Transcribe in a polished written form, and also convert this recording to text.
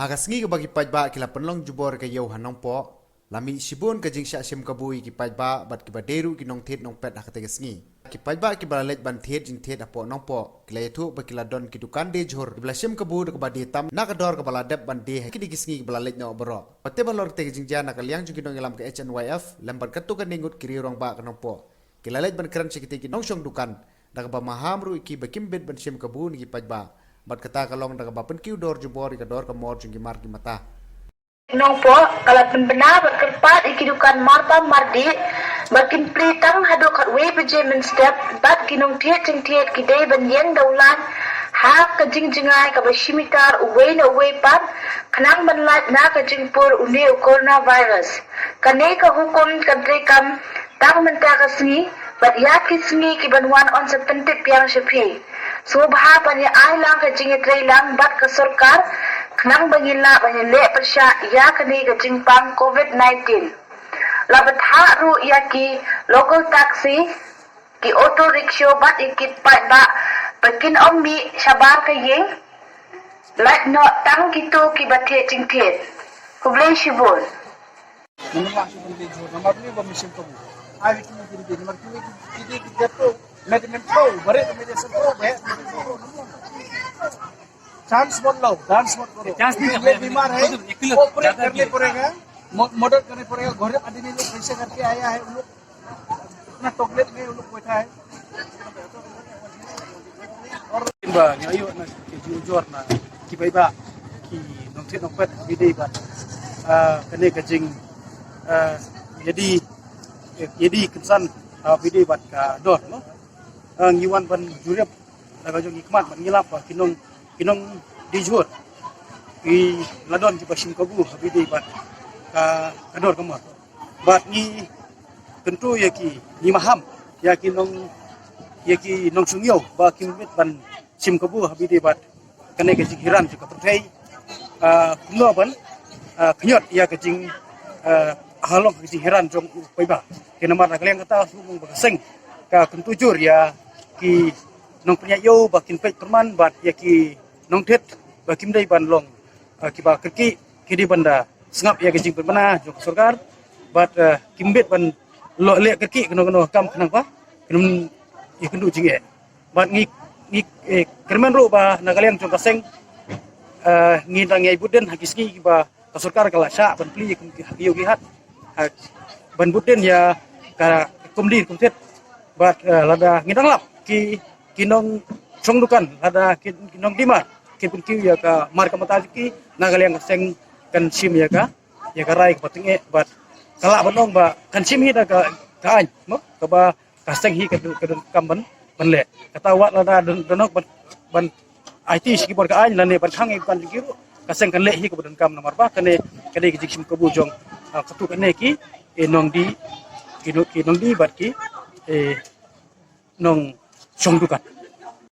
Hagasngi ke bagi pajba kila penlong jubor ke yau hanong po. Lami sibun ke jing syak sim kabui ki pajba bat ki baderu ki nong tet nong pet hakate gasngi. Ki pajba ki balalet ban tet jing tet apo nong po. Kila yatu ba kila don ki dukan de jor. Ki bala sim kabu de ba de tam na ka dor ka bala deb ban de ki di gisngi ki balalet no bro. Pate ba lor te jing jana ka liang jing ki nong ilam ke HNYF lembar katu ka ningut kiri rong ba ka nong po. Kila let ban kran ki te ki nong shong dukan. Da ba mahamru ki ba kimbet ban sim kabu ni ki pajba. Bat kata kalong da ba pen ki dor jubor ka dor ka mor jing ki mar ki mata. Nong po kalau benar berkerpat ikidukan marta mardi bakin pelitang haduk hatwe bejemen step bat kinong tiet jeng tiet kidai banyen daulan ha kajing jengai ka bashimitar uwe na uwe pat kanang banlat na kajing pur une coronavirus kane ka hukum kadre kam tang menta ka sngi bat ya kisngi ki banwan on sepentik piang shepi so bha panya ai lang kajing tre lang bat ka sarkar Kenang bangila banyile persya ia kini kejimpang COVID-19. Labat haru ia ki local taxi ki auto rickshaw bat ikit pat ba pekin ombi sabar ke yeng. Lat no tang gitu ki bathe jingthet. Kublai shibul. Nampak sebelum tidur, nampak ni bermusim kamu. Hari ini jadi nampak ni kita tu, medicine pro, berat medicine pro, berat medicine pro. Chance मत लो, डांस मत करो। ये बीमार है, ऑपरेट करने पड़ेगा, मदद करने पड़ेगा। घर आदमी लोग पैसे करके आया है, उन लोग अपना टॉयलेट में उन लोग बैठा है। और बा ngayu na jujur na kibaiba ki nongte nongpet bidai ba kene kajing jadi kensan bidai ba ka dor no ngiwan ban jurep daga jong hikmat ban ngilap ba kinong dijur i ladon di pasim kabu habidi bat ka kador kamar bat ni tentu yaki ni maham yaki nong sungyo ba kimit ban sim kabu habidi bat kane ke jigiran juga pertai kuno ban knyot ya ke jing halong ke jigiran jong paiba kena mar kalian kata sumung bagaseng ka kentujur ya ki nong punya yo bakin pek perman bat yaki nong tet bakim dai ban long kiba kerki kidi banda sengap ya gejing permana jok sarkar bat kimbet ban lo le kerki keno kam kenapa kenum ikendu jinge bat ngi kermen ro ba nagaliang jong kaseng ngi dangai buden hakiski kiba sarkar kala sha ban pli yo gihat ban buden ya ka komdi komtet bat lada ngidang lap ki kinong song dukan lada kinong dimar kipun kiu ya ka marka mataziki nagaliang kaseng kan sim ya ka rai ka patinge bat kala banong ba kan sim hi da ka an mo ka ba kaseng hi ka kamban banle kata wat lada donok ban IT sikibor ka an lane ban khang kan kiru kaseng kan le hi ka ban kam nomor ba kane kade ki sim ka bujong katu kane ki nong di bat ki nong song dukan